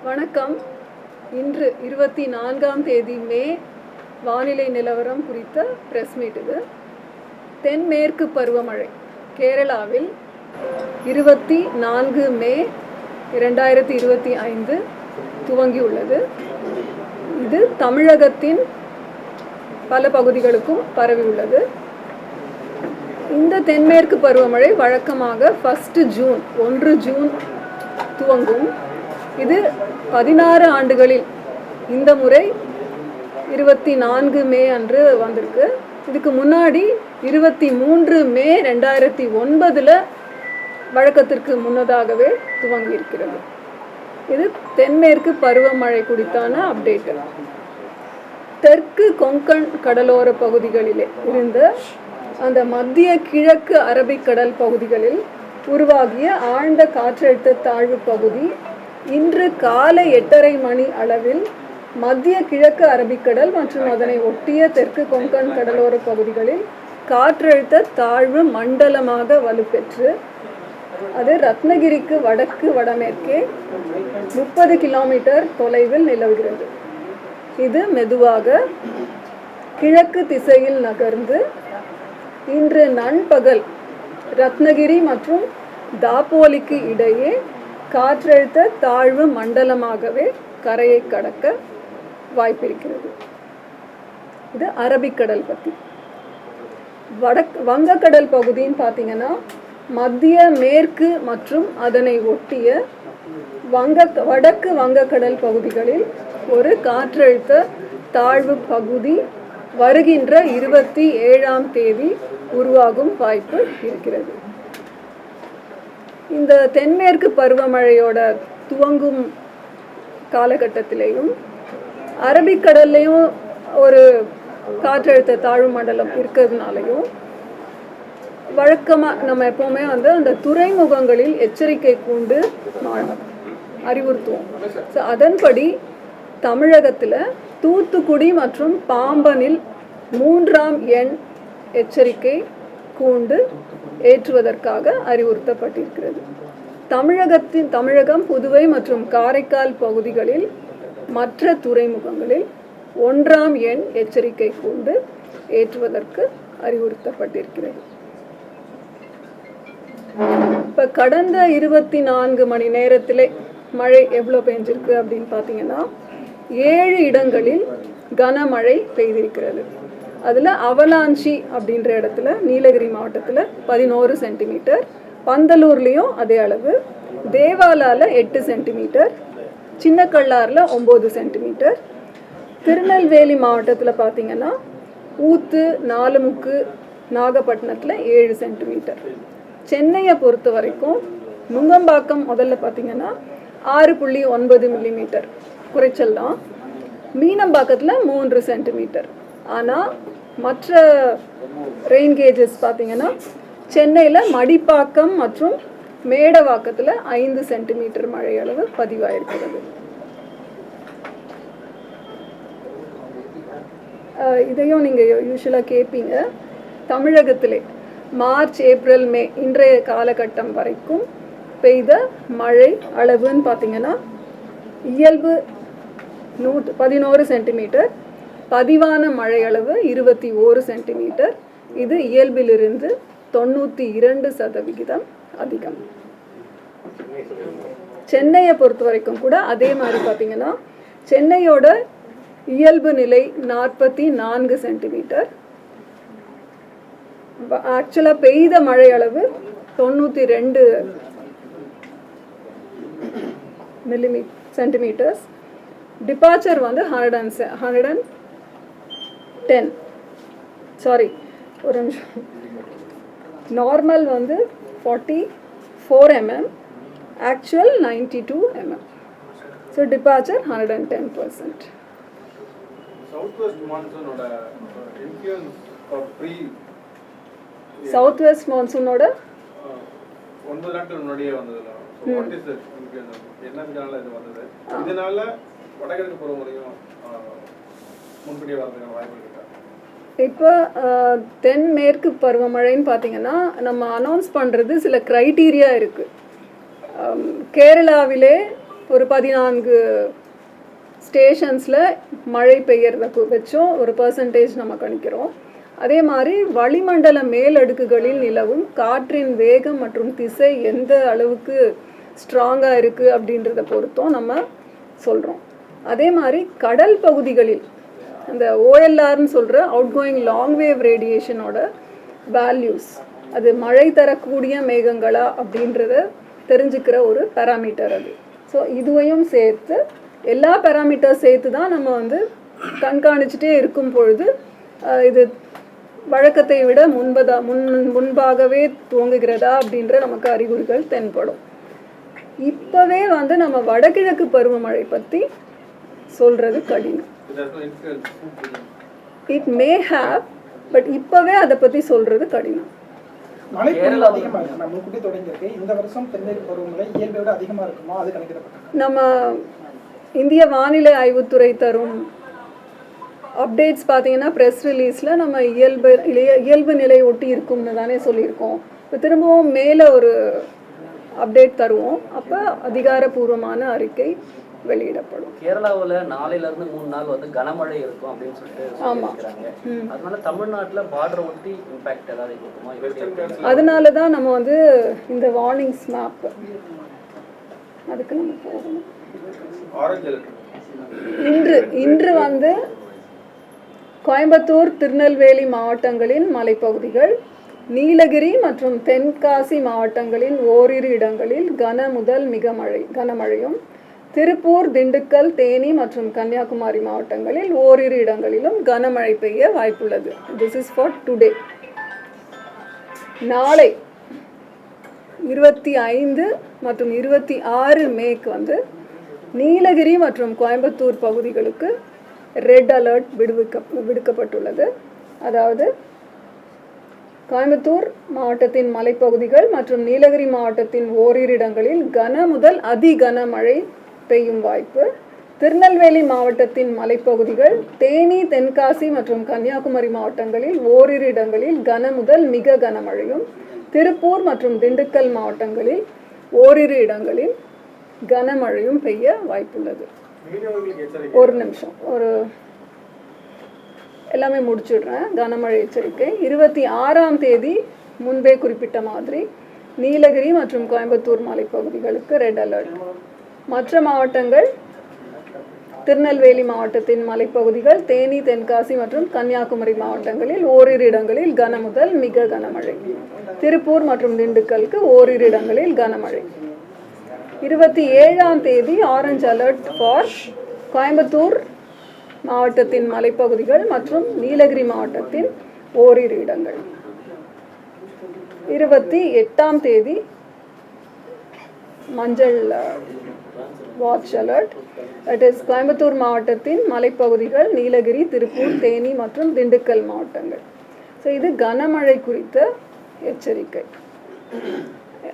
வணக்கம். இன்று 24ஆம் தேதி மே வானிலை நிலவரம் குறித்த பிரஸ் மீட் இது. தென்மேற்கு பருவமழை கேரளாவில் 24 மே 2025 துவங்கியுள்ளது. இது தமிழகத்தின் பல பகுதிகளுக்கும் பரவியுள்ளது. இந்த தென்மேற்கு பருவமழை வழக்கமாக 1 ஜூன் துவங்கும். இது 16 ஆண்டுகளில் இந்த முறை 24 மே அன்று வந்திருக்கு. இதுக்கு முன்னாடி 23 மே 2009 வழக்கத்திற்கு முன்னதாகவே துவங்கி இருக்கிறது. இது தென்மேற்கு பருவமழை குறித்தான அப்டேட்டு. தெற்கு கொங்கன் கடலோர பகுதிகளிலே இருந்த அந்த மத்திய கிழக்கு அரபிக்கடல் பகுதிகளில் உருவாகிய ஆழ்ந்த காற்றழுத்த தாழ்வு பகுதி இன்று காலை 8:30 மணி அளவில் மத்திய கிழக்கு அரபிக்கடல் மற்றும் அதனை ஒட்டிய தெற்கு கொங்கன் கடலோர பகுதிகளில் காற்றழுத்த தாழ்வு மண்டலமாக வலுப்பெற்று அது ரத்னகிரிக்கு வடக்கு வடமேற்கே 30 கிலோமீட்டர் தொலைவில் நிலவுகிறது. இது மெதுவாக கிழக்கு திசையில் நகர்ந்து இன்று நண்பகல் ரத்னகிரி மற்றும் தாப்போலிக்கு இடையே காற்றழுத்த தாழ்வு மண்டலமாகவே கரையை கடக்க வாய்ப்பிருக்கிறது. இது அரபிக்கடல் பற்றி. வங்கக்கடல் பகுதின்னு பார்த்தீங்கன்னா மத்திய மேற்கு மற்றும் அதனை ஒட்டிய வடக்கு வங்கக்கடல் பகுதிகளில் ஒரு காற்றழுத்த தாழ்வு பகுதி வருகின்ற 27ஆம் தேதி உருவாகும் வாய்ப்பு இருக்கிறது. இந்த தென்மேற்கு பருவமழையோட துவங்கும் காலகட்டத்திலேயும் அரபிக்கடல்லையும் ஒரு காற்றழுத்த தாழ்வு மண்டலம் இருக்கிறதுனாலையும் வழக்கமாக நம்ம எப்போவுமே அந்த துறைமுகங்களில் எச்சரிக்கை கூண்டு அறிவுறுத்துவோம். ஸோ அதன்படி தமிழகத்தில் தூத்துக்குடி மற்றும் பாம்பனில் 3ஆம் எண் எச்சரிக்கை கூண்டு ஏற்றுவதற்காக அறிவுறுத்தப்பட்டிருக்கிறது. தமிழகம், புதுவை மற்றும் காரைக்கால் பகுதிகளில் மற்ற துறைமுகங்களில் 1ஆம் எண் எச்சரிக்கை கூண்டு ஏற்றுவதற்கு அறிவுறுத்தப்பட்டிருக்கிறது. இப்போ கடந்த 24 மணி நேரத்திலே மழை எவ்வளோ பெஞ்சிருக்கு அப்படின்னு பார்த்தீங்கன்னா 7 இடங்களில் கனமழை பெய்திருக்கிறது. அதில் அவலாஞ்சி அப்படின்ற இடத்துல நீலகிரி மாவட்டத்தில் 11 சென்டிமீட்டர், பந்தலூர்லேயும் அதே அளவு, தேவாலாவில் 8 சென்டிமீட்டர், சின்னக்கல்லாரில் 9 சென்டிமீட்டர், திருநெல்வேலி மாவட்டத்தில் பார்த்திங்கன்னா ஊத்து, நாலுமுக்கு, நாகப்பட்டினத்தில் 7 சென்டிமீட்டர். சென்னையை பொறுத்த வரைக்கும் நுங்கம்பாக்கம் முதல்ல பார்த்திங்கன்னா 6.9 மில்லிமீட்டர் குறைச்சல் தான், மீனம்பாக்கத்தில் 3 சென்டிமீட்டர். ஆனால் மற்ற ரெயின் கேஜஸ் பார்த்திங்கன்னா சென்னையில் மடிப்பாக்கம் மற்றும் மேடவாக்கத்தில் 5 சென்டிமீட்டர் மழை அளவு பதிவாயிருக்கிறது. இதையும் நீங்கள் யூஸ்வலாக கேட்பீங்க. தமிழகத்திலே மார்ச், ஏப்ரல், மே இன்றைய காலகட்டம் வரைக்கும் பெய்த மழை அளவுன்னு பார்த்திங்கன்னா இயல்பு 11 சென்டிமீட்டர், பதிவான மழை அளவு 21 சென்டிமீட்டர். இது இயல்பிலிருந்து 92% அதிகம். சென்னையை பொறுத்த வரைக்கும் கூட அதே மாதிரி பார்த்தீங்கன்னா சென்னையோட இயல்பு நிலை 44 சென்டிமீட்டர். ஆக்சுவலாக பெய்த மழை அளவு 92 சென்டிமீட்டர்ஸ். டிபார்ச்சர் 110, சாரி ஒரு நிமிஷம், normal 44 mm, actual 92 mm. So departure 110%. South west மான்சூனோட 9 நாட்கள் முன்னாடியே வந்தது. இதனால வடகிழக்கு பருவமழையும் முன்கூட்டியே வரதுக்கான வாய்ப்பு இருக்கா? இப்போ தென்மேற்கு பருவமழைன்னு பார்த்தீங்கன்னா நம்ம அனௌன்ஸ் பண்ணுறது சில க்ரைட்டீரியா இருக்குது. கேரளாவிலே ஒரு 14 ஸ்டேஷன்ஸில் மழை பெய்யறத வச்சும் ஒரு பர்சன்டேஜ் நம்ம கணிக்கிறோம். அதே மாதிரி வளிமண்டல மேலடுக்குகளில் நிலவும் காற்றின் வேகம் மற்றும் திசை எந்த அளவுக்கு ஸ்ட்ராங்காக இருக்குது அப்படின்றத பொறுத்தும் நம்ம சொல்கிறோம். அதே மாதிரி கடல் பகுதிகளில் அந்த ஓஎல்ஆர்னு சொல்கிற அவுட் கோயிங் லாங் வேவ் ரேடியேஷனோட வேல்யூஸ், அது மழை தரக்கூடிய மேகங்களா அப்படின்றத தெரிஞ்சுக்கிற ஒரு பேராமீட்டர் அது. ஸோ இதுவையும் சேர்த்து எல்லா பேராமீட்டர் சேர்த்து தான் நம்ம வந்து கண்காணிச்சுட்டே இருக்கும் பொழுது இது வழக்கத்தை விட முன்பாகவே துவங்குகிறதா அப்படின்ற நமக்கு அறிகுறிகள் தென்படும். இப்போவே வந்து நம்ம வடகிழக்கு பருவமழை பற்றி சொல்கிறது கடினம். இட் மே ஹேவ், பட் இப்போவே அதை பற்றி சொல்கிறது கடினம். மழை அதிகமாக இருக்கு. நம்ம முன்கூட்டி தொடங்கியிருக்கு. இந்த வருஷம் தென்மேற்கு பருவமழை இயல்பை விட அதிகமாக இருக்குமா, அது கணக்கிடப்பட்டது. நம்ம இந்திய வானிலை ஆய்வுத்துறை தரும் அப்டேட்ஸ் பார்த்தீங்கன்னா ப்ரெஸ் ரிலீஸில் நம்ம இயல்பு நிலை ஒட்டி இருக்கும்னு தானே சொல்லியிருக்கோம். இப்போ திரும்பவும் மேலே ஒரு அப்டேட் தருவோம். அப்போ அதிகாரப்பூர்வமான அறிக்கை வெளியிடப்படும். கேரளாவில் 4லேருந்து 3 நாள் வந்து கனமழை இருக்கும் அப்படின்னு சொல்லிட்டு சொல்லியிருக்காங்க. அதனால தமிழ்நாட்டில் பார்டர் ஒட்டி இம்பாக்ட் ஏதாவது இருக்குமா? அதனால தான் நம்ம வந்து இந்த வார்னிங்ஸ் மேப் அதுக்கு நம்ம போகணும். இன்று வந்து கோயம்புத்தூர், திருநெல்வேலி மாவட்டங்களின் மலைப்பகுதிகள், நீலகிரி மற்றும் தென்காசி மாவட்டங்களின் ஓரிரு இடங்களில் கன முதல் மிக கனமழையும், திருப்பூர், திண்டுக்கல், தேனி மற்றும் கன்னியாகுமரி மாவட்டங்களில் ஓரிரு இடங்களிலும் கனமழை பெய்ய வாய்ப்புள்ளது. This is for today. நாளை 25 மற்றும் 26 மேக்கு வந்து நீலகிரி மற்றும் கோயம்புத்தூர் பகுதிகளுக்கு ரெட் அலர்ட் விடுக்கப்பட்டுள்ளது. அதாவது கோயம்புத்தூர் மாவட்டத்தின் மலைப்பகுதிகள் மற்றும் நீலகிரி மாவட்டத்தின் ஓரிரு இடங்களில் கன முதல் அதி கனமழை பெய்யும் வாய்ப்பு. திருநெல்வேலி மாவட்டத்தின் மலைப்பகுதிகள், தேனி, தென்காசி மற்றும் கன்னியாகுமரி மாவட்டங்களில் ஓரிரு இடங்களில் கன முதல் மிக கனமழையும், திருப்பூர் மற்றும் திண்டுக்கல் மாவட்டங்களில் ஓரிரு இடங்களில் கனமழையும் பெய்ய வாய்ப்புள்ளது. ஒரு நிமிஷம், எல்லாமே முடிச்சுடுறேன். கனமழை எச்சரிக்கை 26ஆம் தேதி முன்பே குறிப்பிட்ட மாதிரி நீலகிரி மற்றும் கோயம்புத்தூர் மலைப்பகுதிகளுக்கு ரெட் அலர்ட். மற்ற மாவட்டங்கள் திருநெல்வேலி மாவட்டத்தின் மலைப்பகுதிகள், தேனி, தென்காசி மற்றும் கன்னியாகுமரி மாவட்டங்களில் ஓரிரு இடங்களில் கன முதல் மிக கனமழை, திருப்பூர் மற்றும் திண்டுக்கலுக்கு ஓரிரு இடங்களில் கனமழை. 27ஆம் தேதி ஆரஞ்சு அலர்ட் ஃபார் கோயம்புத்தூர் மாவட்டத்தின் மலைப்பகுதிகள் மற்றும் நீலகிரி மாவட்டத்தின் ஓரிரு இடங்கள். 28ஆம் தேதி மஞ்சள் watch alert. That is Coimbatore மாவட்டத்தின் மலைப்பகுதிகள், நீலகிரி, திருப்பூர், தேனி மற்றும் திண்டுக்கல் மாவட்டங்கள். ஸோ இது கனமழை குறித்த எச்சரிக்கை.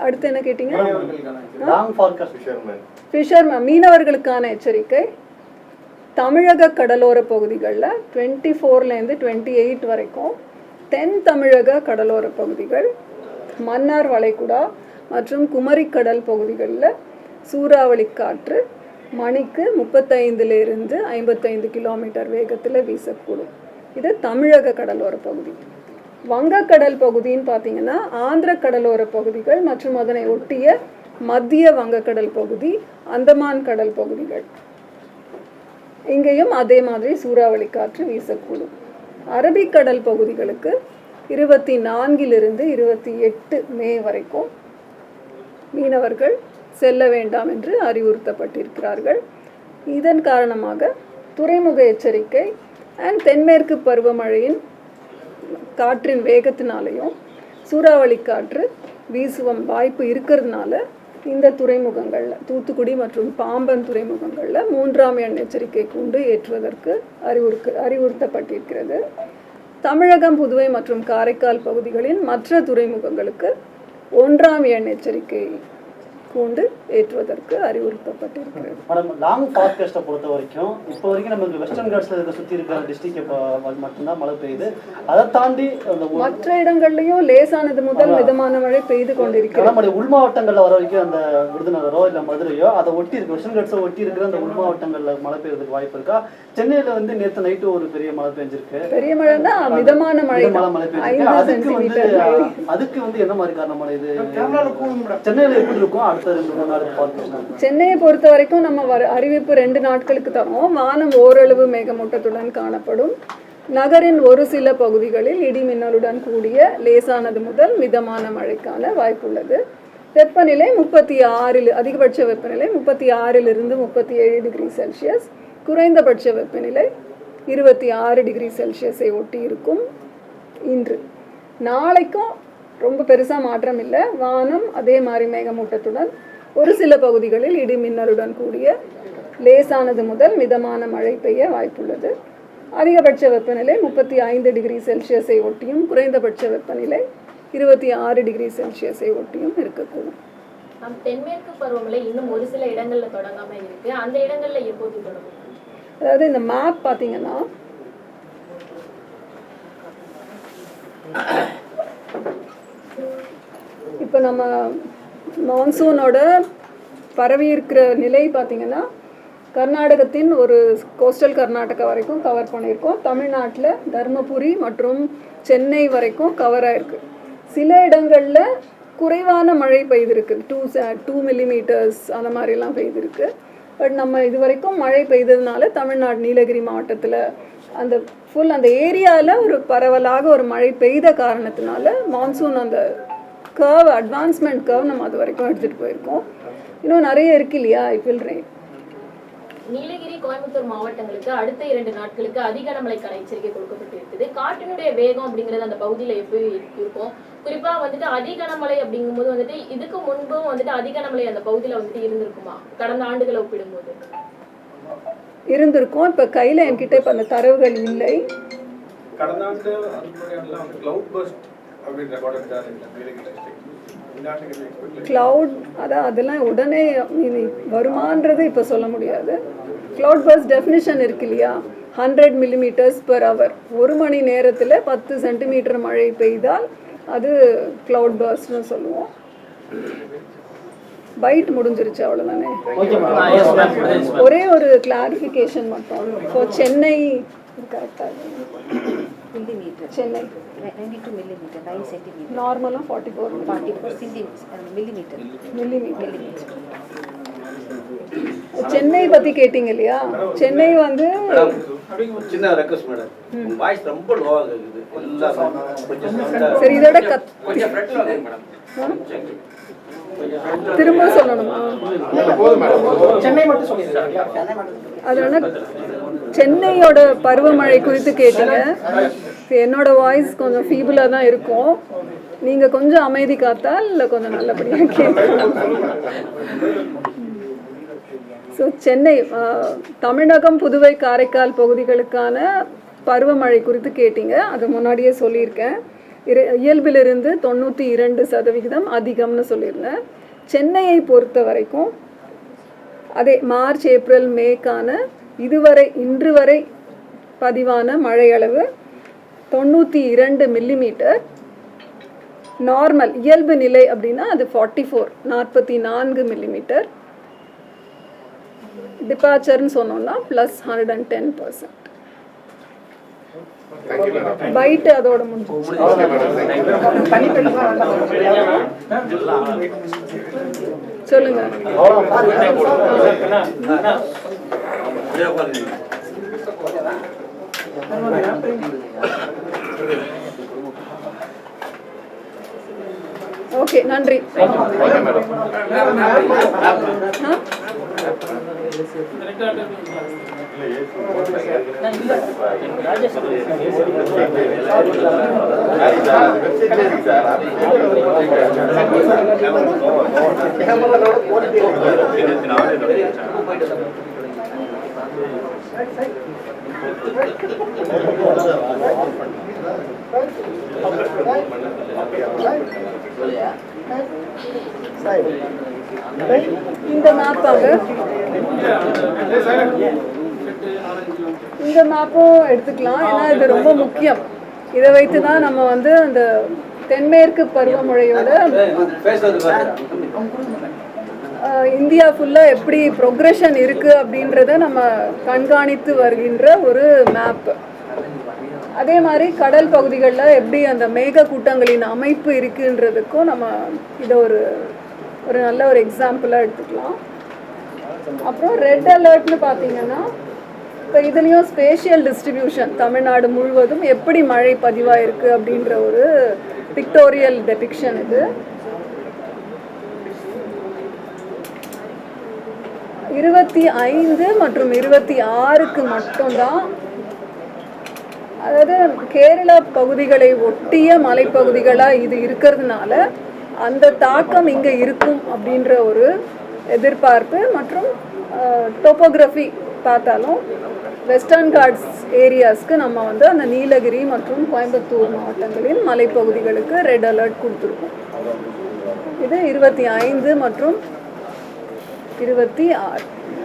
அடுத்து என்ன கேட்டீங்க? ஃபிஷர்மேன் மீனவர்களுக்கான எச்சரிக்கை. தமிழக கடலோர பகுதிகளில் 24லேருந்து 28 வரைக்கும் தென் தமிழக கடலோர பகுதிகள், மன்னார் வளைகுடா மற்றும் குமரிக்கடல் பகுதிகளில் சூறாவளி காற்று மணிக்கு 35லேருந்து 55 கிலோமீட்டர் வேகத்தில் வீசக்கூடும். இது தமிழக கடலோர பகுதி. வங்கக்கடல் பகுதின்னு பார்த்தீங்கன்னா ஆந்திர கடலோர பகுதிகள் மற்றும் அதனை ஒட்டிய மத்திய வங்கக்கடல் பகுதி, அந்தமான் கடல் பகுதிகள், இங்கேயும் அதே மாதிரி சூறாவளி காற்று வீசக்கூடும். அரபிக்கடல் பகுதிகளுக்கு 24லிருந்து 28 மே வரைக்கும் மீனவர்கள் செல்ல வேண்டாம் என்று அறிவுறுத்தப்பட்டிருக்கிறார்கள். இதன் காரணமாக துறைமுக எச்சரிக்கை அண்ட் தென்மேற்கு பருவமழையின் காற்றின் வேகத்தினாலையும் சூறாவளி காற்று வீசும் வாய்ப்பு இருக்கிறதுனால இந்த துறைமுகங்களில், தூத்துக்குடி மற்றும் பாம்பன் துறைமுகங்களில் 3ஆம் எண் எச்சரிக்கை கூண்டு ஏற்றுவதற்கு அறிவுறுத்தப்பட்டிருக்கிறது. தமிழகம், புதுவை மற்றும் காரைக்கால் பகுதிகளின் மற்ற துறைமுகங்களுக்கு 1ஆம் எண் எச்சரிக்கை கூண்டு ஏற்றுவதற்கு அறிவுறுத்தப்பட்டிருக்கிறது. மேடம், லாங் ஃபார்காஸ்ட்டை பொறுத்த வரைக்கும் இப்போ வரைக்கும் நமக்கு வெஸ்டர்ன் காட்ஸில் இருக்க சுற்றி இருக்கிற டிஸ்ட்ரிக்ட் இப்போ மட்டும்தான் மழை பெய்யுது. அதை தாண்டி அந்த மற்ற இடங்கள்லையும் லேசானது முதல் மிதமான மழை பெய்து கொண்டிருக்கிறது. நம்மளுடைய உள் மாவட்டங்களில் வர வரைக்கும் அந்த விருதுநகரோ இல்லை மதுரையோ அதை ஒட்டி இருக்கு வெஸ்டர்ன் காட்ஸை ஒட்டி இருக்கிற அந்த உள் மாவட்டங்களில் மழை பெய்யறதுக்கு வாய்ப்பு இருக்கா? சென்னையில் வந்து நேற்று நைட்டு ஒரு பெரிய மழை பெஞ்சிருக்கு. பெரிய மழைன்னா மிதமான மழை மழை பெய்ஞ்சிருக்கு. அதுக்கு வந்து என்ன மாதிரி காரணமான இது சென்னையில் எப்படி இருக்கும் அடுத்த 2-3 நாளுக்கு? சென்னையை பொறுத்த வரைக்கும் நம்ம அறிவிப்பு 2 நாட்களுக்கு தரோம். வானம் ஓரளவு மேகமூட்டத்துடன் காணப்படும். நகரின் ஒரு சில பகுதிகளில் இடி மின்னலுடன் கூடிய லேசானது முதல் மிதமான மழைக்கான வாய்ப்புள்ளது. வெப்பநிலை 36, அதிகபட்ச வெப்பநிலை 36 to 37 டிகிரி செல்சியஸ், குறைந்தபட்ச வெப்பநிலை 26 டிகிரி செல்சியஸை ஒட்டி இருக்கும். இன்று நாளைக்கும் ரொம்ப பெருசாக மாற்றம் இல்லை. வானம் அதே மாதிரி மேகமூட்டத்துடன் ஒரு சில பகுதிகளில் இடி மின்னலுடன் கூடிய லேசானது முதல் மிதமான மழை பெய்ய வாய்ப்புள்ளது. அதிகபட்ச வெப்பநிலை 35 டிகிரி செல்சியஸை ஒட்டியும் குறைந்தபட்ச வெப்பநிலை 26 டிகிரி செல்சியஸை ஒட்டியும் இருக்கக்கூடும். தென்மேற்கு பருவமழை இன்னும் ஒரு சில இடங்கள்ல தொடங்காம இருக்கு. அந்த இடங்கள்ல எப்போது தொடங்கும்? அதாவது இந்த மேப் பார்த்தீங்கன்னா இப்போ நம்ம மான்சூனோட பரவி இருக்கிற நிலை பார்த்தீங்கன்னா கர்நாடகத்தின் ஒரு கோஸ்டல் கர்நாடகா வரைக்கும் கவர் பண்ணியிருக்கோம். தமிழ்நாட்டில் தர்மபுரி மற்றும் சென்னை வரைக்கும் கவர் ஆகிருக்கு. சில இடங்களில் குறைவான மழை பெய்திருக்கு, 2 millimeters அந்த மாதிரிலாம் பெய்திருக்கு. பட் நம்ம இது வரைக்கும் மழை பெய்ததுனால தமிழ்நாடு நீலகிரி மாவட்டத்தில் அந்த ஏரியாவில் ஒரு பரவலாக ஒரு மழை பெய்த காரணத்தினால மான்சூன் அந்த கர்வ், அட்வான்ஸ்மெண்ட் கர்வ் நம்ம அது வரைக்கும் எடுத்துகிட்டு போயிருக்கோம். இன்னும் நிறைய இருக்கு இல்லையா? It will rain. Nilgiri, Coimbatore மாவட்டங்களுக்கு அடுத்த 2 நாட்களுக்கு அதிக கனமழைக்கான எச்சரிக்கை கொடுக்கப்பட்டிருக்குது. காற்றினுடைய வேகம் அப்படிங்கிறது அந்த பகுதியில் எப்படி இருக்கும்? குறிப்பாக வந்துட்டு அதிக கனமழை அப்படிங்கும்போது வந்துட்டு இதுக்கு முன்பும் வந்துட்டு அதிக கனமழை அந்த பகுதியில் வந்துட்டு இருந்திருக்குமா? கடந்த ஆண்டுகளை ஒப்பிடும்போது இருந்திருக்கும். இப்போ கையில் என்கிட்ட இப்போ அந்த தரவுகள் இல்லை. கடந்த ஆண்டு கிளவுட் பர்ஸ்ட் அப்படின்னு ரெக்கார்ட் எடுத்தாரு நீலகிரி டிஸ்ட்ரிக்ட். இந்த ஆண்டுக்கு கிளவுட் அதெல்லாம் உடனே வருமானது இப்போ சொல்ல முடியாது. கிளவுட் பர்ஸ்ட் டெஃபினிஷன் இருக்கு இல்லையா? 100 millimeters per hour, 1 மணி நேரத்தில் 10 சென்டிமீட்டர் மழை பெய்தால் அது கிளவுட் பர்ஸ்ட்னு சொல்லுவோம். பைட் முடிஞ்சிருச்சு, அவ்வளோதானே. ஒரே ஒரு கிளாரிஃபிகேஷன் மட்டும். இப்போ சென்னை கரெக்டாக millimeter. Chennai 92 millimeter, 9 centimeter. நார்மலாக 44 millimeter. சென்னை பத்தி கேட்டீங்க இல்லையா? சென்னை வந்து சின்ன ரெக்வெஸ்ட் மேடம், வாய்ஸ் ரொம்ப லோவா இருக்குது. சரி, இதோட கொஞ்சம் ஃப்ரண்ட்ல வாங்க மேடம். திரும்ப சொல்லணுமா? சென்னை மட்டும் சொல்லிடுங்க. அதனால சென்னையோட பருவமழை குறித்து கேட்டீங்க. என்னோட வாய்ஸ் கொஞ்சம் ஃபீபிளாக தான் இருக்கும். நீங்கள் கொஞ்சம் அமைதி காத்தால் இல்லை கொஞ்சம் நல்லபடியாக கேட்கலாம். ஸோ சென்னை, தமிழகம், புதுவை, காரைக்கால் பகுதிகளுக்கான பருவமழை குறித்து கேட்டீங்க. அது முன்னாடியே சொல்லியிருக்கேன். இயல்பிலிருந்து 92% அதிகம்னு சொல்லியிருந்தேன். சென்னையை பொறுத்த வரைக்கும் அதே மார்ச், ஏப்ரல், மேக்கான இன்று வரை பதிவான மழை அளவு 92 மில்லிமீட்டர். நார்மல் இயல்பு நிலை அப்படின்னா அது 44 மில்லிமீட்டர். டிபார்ச்சர்னு சொன்னோம்னா +110%. பைட்டு அதோட முடிஞ்சு. சொல்லுங்க. ஓகே, நன்றி. Yeah. இந்த மேப்பாக இந்த மேப்பும் எடுத்துக்கலாம். ஏன்னா இது ரொம்ப முக்கியம். இதை வைத்து தான் நம்ம வந்து அந்த தென்மேற்கு பருவமழையோட இந்தியா ஃபுல்லாக எப்படி ப்ரொக்ரெஷன் இருக்குது அப்படின்றத நம்ம கண்காணித்து வருகின்ற ஒரு மேப். அதே மாதிரி கடல் பகுதிகளில் எப்படி அந்த மேக கூட்டங்களின் அமைப்பு இருக்குன்றதுக்கும் நம்ம இதை ஒரு நல்ல ஒரு எக்ஸாம்பிளாக எடுத்துக்கலாம். அப்புறம் ரெட் அலர்ட்னு பார்த்தீங்கன்னா இப்போ இதுலேயும் ஸ்பேஷியல் டிஸ்ட்ரிபியூஷன் தமிழ்நாடு முழுவதும் எப்படி மழை பதிவாயிருக்கு அப்படின்ற ஒரு பிக்டோரியல் டெபிக்ஷன் இது. 25 மற்றும் 26க்கு மட்டும்தான், அதாவது கேரள பகுதிகளை ஒட்டிய மலைப்பகுதிகளாக இது இருக்கிறதுனால அந்த தாக்கம் இங்கே இருக்கும் அப்படின்ற ஒரு எதிர்பார்ப்பு. மற்றும் டோப்போகிராஃபி பார்த்தாலும் வெஸ்டர்ன் காட்ஸ் ஏரியாஸ்க்கு நம்ம வந்து அந்த நீலகிரி மற்றும் கோயம்புத்தூர் மாவட்டங்களின் மலைப்பகுதிகளுக்கு ரெட் அலர்ட் கொடுத்துருக்கோம். இது 25 மற்றும் 26.